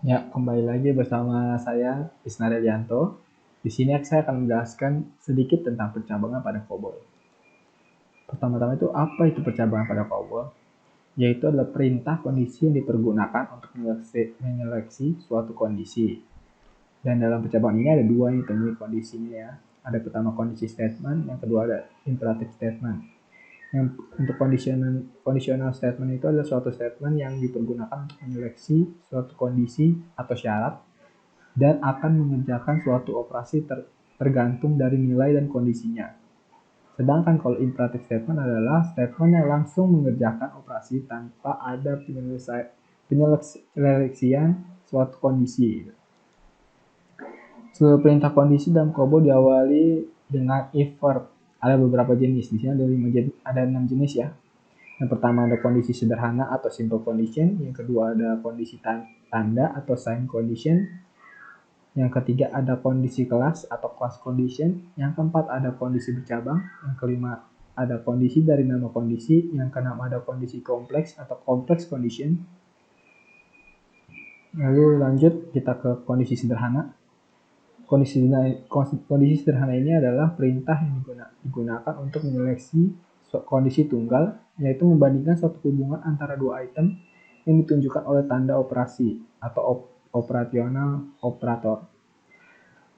Ya, kembali lagi bersama saya, Isna Relianto. Di sini saya akan menjelaskan sedikit tentang percabangan pada COBOL. Pertama-tama itu apa itu percabangan pada COBOL? Yaitu adalah perintah kondisi yang dipergunakan untuk menyeleksi suatu kondisi. Dan dalam percabangan ini ada dua yang temui kondisinya ya. Ada pertama kondisi statement, yang kedua ada imperative statement. Yang untuk conditional statement itu adalah suatu statement yang dipergunakan untuk menyeleksi suatu kondisi atau syarat dan akan mengerjakan suatu operasi tergantung dari nilai dan kondisinya. Sedangkan kalau imperative statement adalah statement yang langsung mengerjakan operasi tanpa ada penyeleksian suatu kondisi. Seluruh perintah kondisi dalam COBOL diawali dengan if verb. Ada beberapa jenis, di sini ada 6 jenis ya. Yang pertama ada kondisi sederhana atau simple condition, yang kedua ada kondisi tanda atau sign condition, yang ketiga ada kondisi kelas atau class condition, yang keempat ada kondisi bercabang, yang kelima ada kondisi dari nama kondisi, yang keenam ada kondisi kompleks atau complex condition. Lalu lanjut kita ke kondisi sederhana. Kondisi sederhana ini adalah perintah yang digunakan untuk menyeleksi kondisi tunggal, yaitu membandingkan suatu hubungan antara dua item yang ditunjukkan oleh tanda operasi atau operasional operator.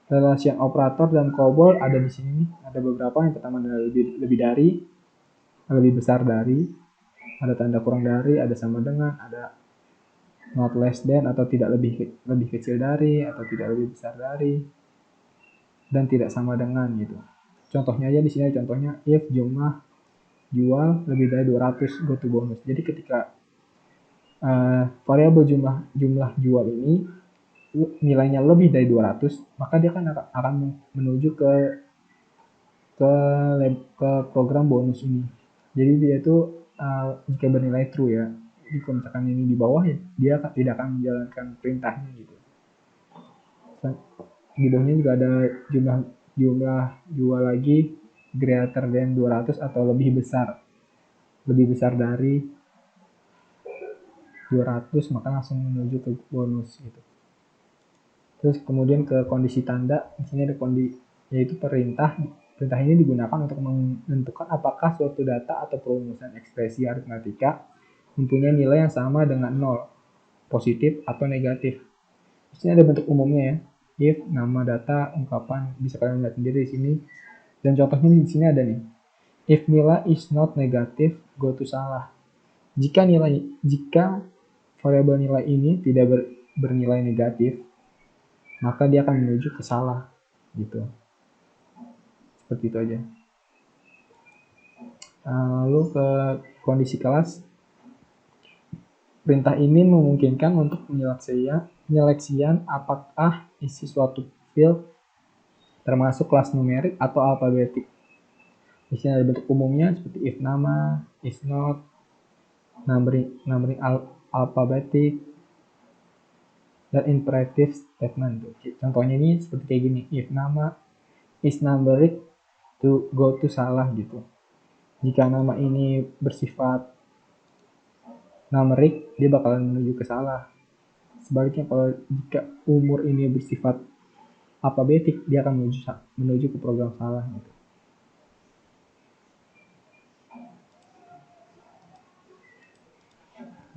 Relation operator dan COBOL ada di sini. Ada beberapa. Yang pertama adalah lebih dari, lebih besar dari, ada tanda kurang dari, ada sama dengan, ada not less than atau tidak lebih kecil dari atau tidak lebih besar dari, dan tidak sama dengan gitu. Contohnya aja di sini contohnya if jumlah jual lebih dari 200 go to bonus. Jadi ketika variabel jumlah jual ini nilainya lebih dari 200, maka dia akan menuju ke ke program bonus ini. Jadi dia itu jika bernilai true ya. Jadi kalau misalkan ini di bawah ya dia tidak akan menjalankan perintahnya gitu. Di bawahnya juga ada jumlah jumlah jual lagi greater than 200 atau lebih besar. Lebih besar dari 200 maka langsung menuju ke bonus gitu. Terus kemudian ke kondisi tanda, di sini ada yaitu perintah. Perintah ini digunakan untuk menentukan apakah suatu data atau perumusan ekspresi aritmatika mempunyai nilai yang sama dengan 0, positif atau negatif. Di sini ada bentuk umumnya ya. If, nama, data, ungkapan, bisa kalian lihat sendiri di sini. Dan contohnya di sini ada nih. If nilai is not negative, go to salah. Jika variabel nilai ini tidak bernilai negatif, maka dia akan menuju ke salah gitu. Seperti itu aja. Lalu ke kondisi kelas. Perintah ini memungkinkan untuk penyeleksian apakah isi suatu field termasuk kelas numerik atau alfabetik. Di sini ada bentuk umumnya seperti if nama, if not, numbering alfabetik, dan imperative statement. Contohnya ini seperti kayak gini, if nama is numeric to go to salah gitu. Jika nama ini bersifat numerik, dia bakalan menuju ke salah. Sebaliknya kalau jika umur ini bersifat alfabetik, dia akan menuju ke program salah gitu.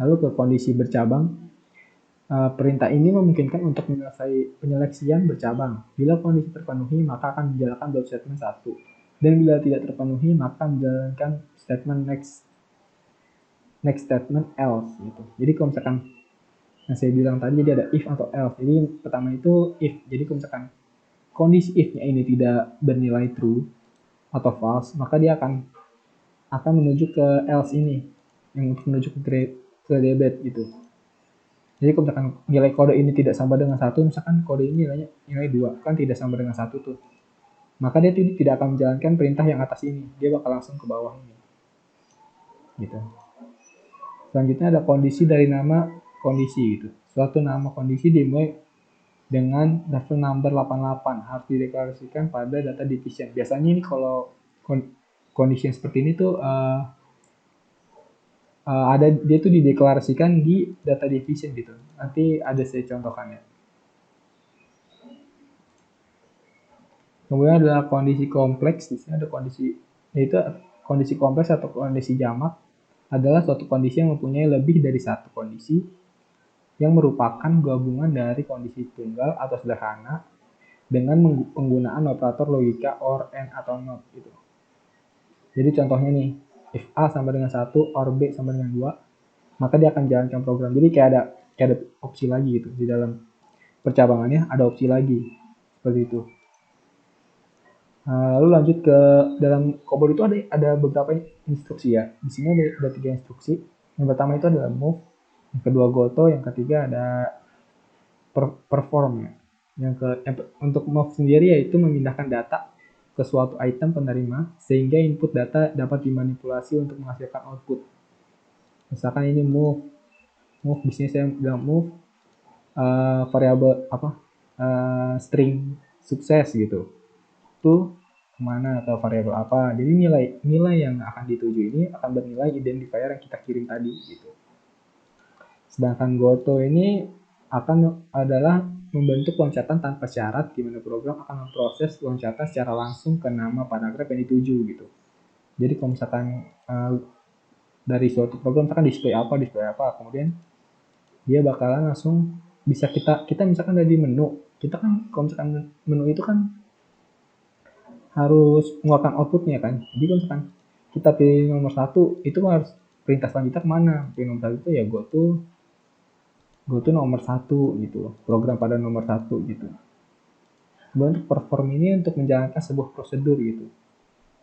Lalu ke kondisi bercabang, perintah ini memungkinkan untuk penyeleksian bercabang. Bila kondisi terpenuhi, maka akan menjalankan block statement 1. Dan bila tidak terpenuhi, maka menjalankan statement next statement else gitu. Jadi kalau misalkan yang saya bilang tadi, jadi ada if atau else. Jadi pertama itu if. Jadi kalau misalkan kondisi if-nya ini tidak bernilai true atau false, maka dia akan menuju ke else ini, yang untuk menuju ke debit gitu. Jadi kalau misalkan nilai kode ini tidak sama dengan 1, misalkan kode ini nilai 2, kan tidak sama dengan 1 tuh. Maka dia tidak akan menjalankan perintah yang atas ini, dia bakal langsung ke bawah ini. Gitu. Selanjutnya ada kondisi dari nama kondisi gitu. Suatu nama kondisi dimulai dengan level number 88 harus dideklarasikan pada data division. Biasanya ini kalau kondisi yang seperti ini tuh ada dia tuh dideklarasikan di data division gitu. Nanti ada saya contohkannya. Kemudian adalah kondisi kompleks. Di sini ada kondisi, yaitu kondisi kompleks atau kondisi jamak adalah suatu kondisi yang mempunyai lebih dari satu kondisi yang merupakan gabungan dari kondisi tunggal atau sederhana dengan penggunaan operator logika or, and, atau not gitu. Jadi contohnya nih, if A sama dengan 1 or B sama dengan 2, maka dia akan jalankan program. Jadi kayak ada opsi lagi gitu di dalam percabangannya, ada opsi lagi seperti itu. Lalu lanjut ke dalam COBOL itu ada beberapa instruksi ya. Di sini ada 3 instruksi. Yang pertama itu adalah move, yang kedua goto, yang ketiga ada perform ya. Untuk move sendiri yaitu memindahkan data ke suatu item penerima sehingga input data dapat dimanipulasi untuk menghasilkan output. Misalkan ini move di sini saya bilang move variabel string sukses gitu. Itu kemana atau variabel apa. Jadi nilai yang akan dituju ini akan bernilai identifier yang kita kirim tadi gitu. Sedangkan goto ini adalah membentuk loncatan tanpa syarat di mana program akan memproses loncatan secara langsung ke nama paragraf yang dituju gitu. Jadi kalau misalkan dari suatu program misalkan display apa, kemudian dia bakalan langsung bisa kita misalkan dari menu, kita kan kalau misalkan menu itu kan harus mengeluarkan outputnya kan. Jadi kalau misalkan kita pilih nomor 1 itu harus perintah selanjutnya kemana? Pilih nomor 1 itu ya go to nomor 1 gitu, program pada nomor 1 gitu. Kemudian untuk perform ini untuk menjalankan sebuah prosedur gitu.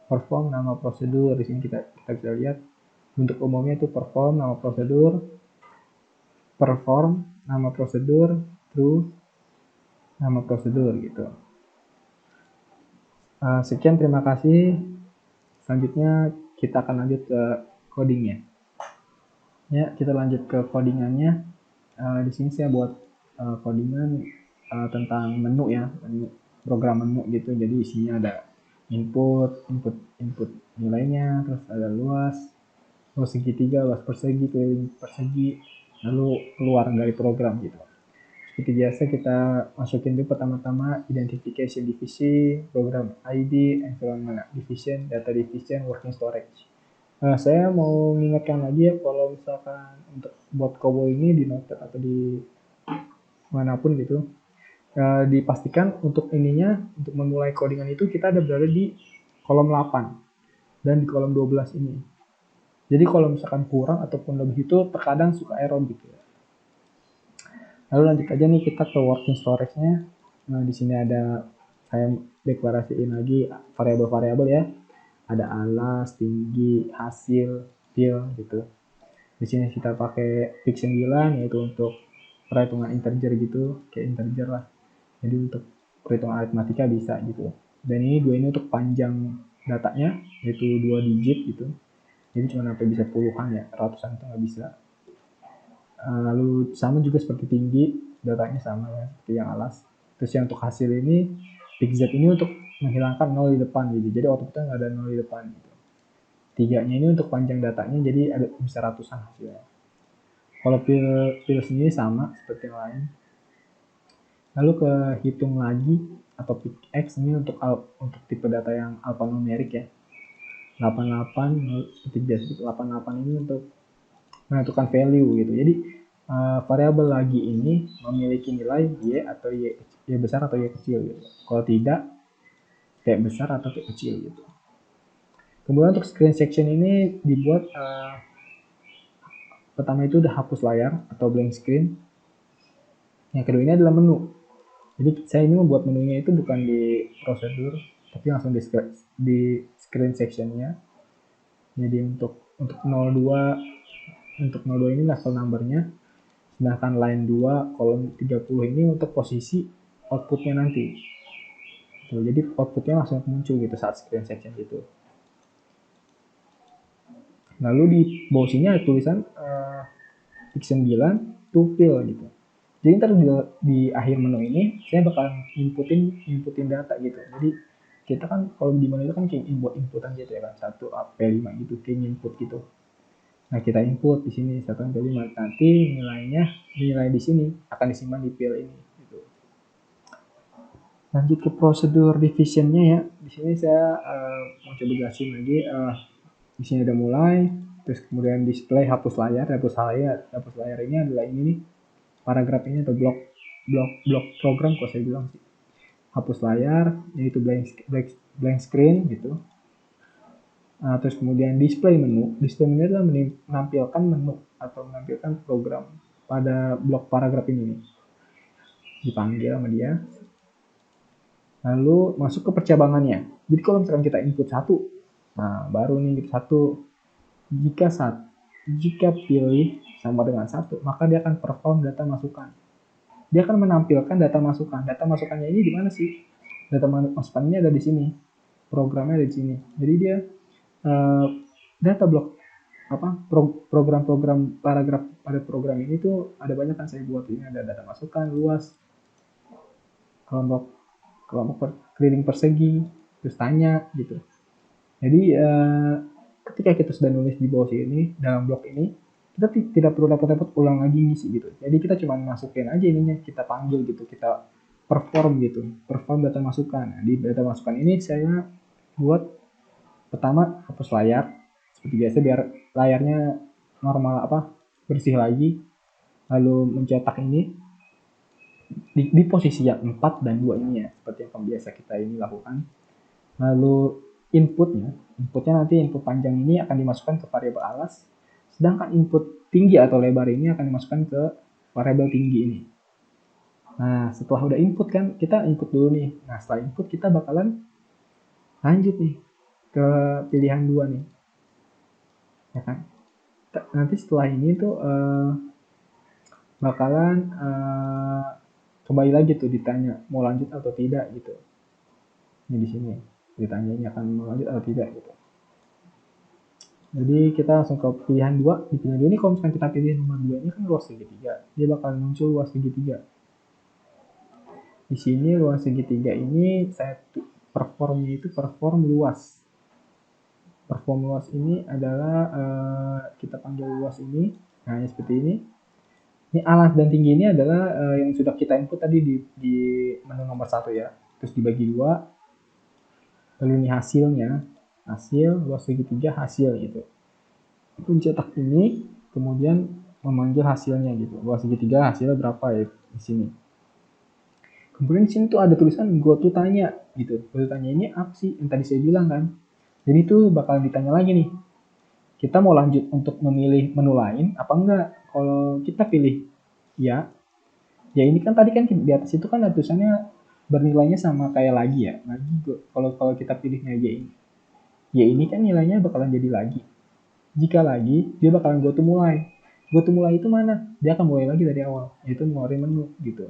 Perform nama prosedur, di sini kita bisa lihat untuk umumnya itu perform nama prosedur, perform nama prosedur, true nama prosedur gitu. Sekian, terima kasih. Selanjutnya kita akan lanjut ke codingnya. Ya, kita lanjut ke codingannya. Di sini saya buat codingan tentang menu ya, program menu gitu. Jadi isinya ada input nilainya, terus ada luas segitiga, luas persegi, keliling persegi, lalu keluar dari program gitu. Seperti biasa kita masukin dulu pertama-tama identification divisi, program ID, environment division, data division, working storage. Saya mau mengingatkan lagi ya kalau misalkan untuk buat COBOL ini di Notepad atau di manapun gitu, dipastikan untuk ininya untuk memulai codingan itu kita ada berada di kolom 8 dan di kolom 12 ini. Jadi kalau misalkan kurang ataupun lebih itu terkadang suka error gitu ya. Lalu lanjut aja nih kita ke working storage-nya. Nah, di sini ada saya deklarasiin lagi variabel-variabel ya. Ada alas, tinggi, hasil, fill gitu. Di sini kita pakai pick 9 yaitu untuk perhitungan integer gitu, kayak integer lah. Jadi untuk perhitungan aritmatika bisa gitu. Dan ini dua ini untuk panjang datanya yaitu 2 digit gitu. Jadi cuma sampai bisa puluhan ya, ratusan itu nggak bisa. Lalu sama juga seperti tinggi, datanya sama ya, seperti yang alas. Terus yang untuk hasil ini, pick Z ini untuk menghilangkan 0 di depan gitu. Jadi outputnya nggak ada 0 di depan gitu. Tiganya ini untuk panjang datanya, jadi ada bisa ratusan hasilnya. Kalau fill sendiri sama seperti yang lain. Lalu ke hitung lagi atau pick X ini untuk tipe data yang alphanumerik ya. 88 seperti biasa 88 ini untuk menentukan value gitu. Jadi variabel lagi ini memiliki nilai y atau y besar atau y kecil gitu. Kalau tidak, t besar atau t kecil gitu. Kemudian untuk screen section ini dibuat pertama itu udah hapus layar atau blank screen. Yang kedua ini adalah menu. Jadi saya ini membuat menunya itu bukan di prosedur, tapi langsung di screen sectionnya. Jadi untuk 02 ini level numbernya, sedangkan line 2 kolom 30 ini untuk posisi outputnya nanti. Tuh, jadi outputnya langsung muncul gitu saat screen section gitu. Lalu di bawah sini ada tulisan X9 to fill gitu. Jadi ntar di akhir menu ini saya bakal inputin data gitu. Jadi kita kan kalau di menu itu kan kayak buat inputan gitu ya kan, 1 P5 gitu, kayak input gitu. Nah, kita input di sini 1 sampai 5. Nanti nilai di sini akan disimpan di file ini gitu. Lanjut ke prosedur divisionnya ya. Di sini saya mau coba jelasin lagi. Di sini udah mulai, terus kemudian display hapus layar. Hapus layar ini adalah ini nih, paragraf ini atau blok program kalau saya bilang sih. Hapus layar, yaitu blank screen gitu. Terus kemudian display menu adalah menampilkan menu atau menampilkan program pada blok paragraf ini nih. Dipanggil sama dia. Lalu masuk ke percabangannya. Jadi kalau misalkan kita input 1, nah baru nih input 1, jika pilih sama dengan 1, maka dia akan perform data masukan. Dia akan menampilkan data masukan. Data masukannya ini di mana sih? Data masukannya ada di sini. Programnya ada di sini. Jadi dia data blok program-program paragraf pada program ini tuh ada banyak kan saya buat. Ini ada data masukan, luas, kelompok keliling persegi, terus tanya gitu. Jadi ketika kita sudah nulis di bawah sini dalam blok ini, kita tidak perlu repot-repot ulang lagi ngisi gitu. Jadi kita cuma masukin aja ininya, kita panggil gitu, kita perform data masukan. Nah, di data masukan ini saya buat pertama hapus layar seperti biasa biar layarnya normal bersih lagi. Lalu mencetak ini di posisi yang 4 dan 2 ini ya, seperti yang biasa kita ini lakukan. Lalu inputnya nanti input panjang ini akan dimasukkan ke variabel alas, sedangkan input tinggi atau lebar ini akan dimasukkan ke variabel tinggi ini. Nah, setelah udah input kan, kita input dulu nih. Nah, setelah input kita bakalan lanjut nih ke pilihan 2 nih. Ya kan? Nanti setelah ini tuh bakalan kembali lagi tuh ditanya mau lanjut atau tidak gitu. Ini di sini ditanyanya akan mau lanjut atau tidak gitu. Jadi kita langsung ke pilihan 2. Di pilihan 2 ini kalau misalkan kita pilih nomor 2 ini kan luas segitiga. Dia bakal muncul luas segitiga. Di sini luas segitiga ini saya performnya itu perform luas. Perform luas ini adalah kita panggil luas ini. Nah, seperti ini. Ini alas dan tinggi ini adalah yang sudah kita input tadi di menu nomor 1 ya. Terus dibagi 2. Lalu ini hasilnya. Hasil luas segitiga hasil gitu. Pencetak ini kemudian memanggil hasilnya gitu. Luas segitiga hasilnya berapa ya di sini. Kemudian di sini tuh ada tulisan go to tanya gitu. Go to tanya ini apa sih yang tadi saya bilang kan. Jadi itu bakal ditanya lagi nih. Kita mau lanjut untuk memilih menu lain apa enggak? Kalau kita pilih ya ini kan tadi kan di atas itu kan ada tulisannya bernilainya sama kayak lagi ya. Lagi kalau kita pilihnya y ini. Y ini kan nilainya bakalan jadi lagi. Jika lagi, dia bakalan go to mulai. Go to mulai itu mana? Dia akan mulai lagi dari awal, yaitu ngeluarin menu gitu.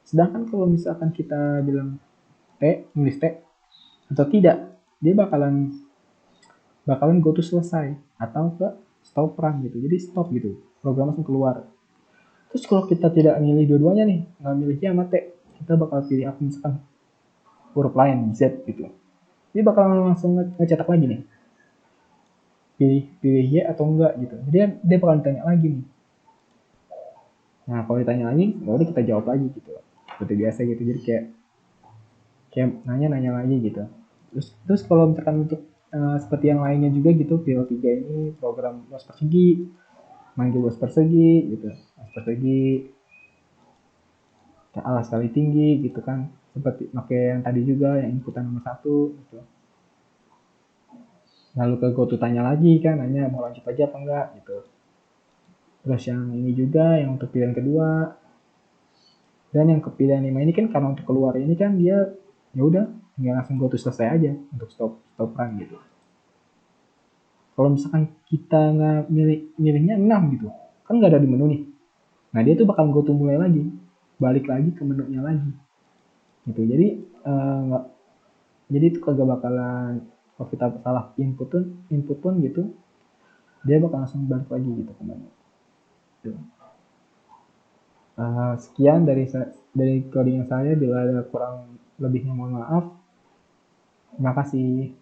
Sedangkan kalau misalkan kita bilang nulis T atau tidak, dia bakalan go to selesai atau ke stop run gitu. Jadi stop gitu, program langsung keluar. Terus kalau kita tidak milih dua-duanya nih, nggak milih Y sama T, kita bakal pilih apa misalkan huruf lain Z gitu. Dia bakal langsung ngecetak lagi nih. Pilih Y atau enggak gitu. Jadi dia bakal ditanya lagi nih. Nah, kalau ditanya lagi, baru kita jawab lagi gitu. Seperti biasa gitu. Jadi kayak nanya lagi gitu. Terus kalau misalkan untuk seperti yang lainnya juga gitu, file 3 ini program luas persegi, manggil luas persegi gitu. Luas persegi alas kali tinggi gitu kan. Seperti pakai yang tadi juga yang inputan nomor 1 gitu. Lalu ke go to tanya lagi kan, nanya mau lanjut aja apa enggak gitu. Terus yang ini juga yang untuk pilihan kedua. Dan yang ke pilihan 5 ini kan karena untuk keluar ini kan dia ya udah nggak langsung go to selesai aja untuk stop run gitu. Kalau misalkan kita nggak milihnya 6 gitu, kan nggak ada di menu nih. Nah dia tuh bakal go to mulai lagi, balik lagi ke menunya lagi. Gitu. Jadi jadi itu kagak bakalan kalau kita salah input pun gitu, dia bakal langsung balik lagi gitu ke menu. Gitu. Sekian dari codingan saya. Bila ada kurang lebihnya mohon maaf. Terima kasih.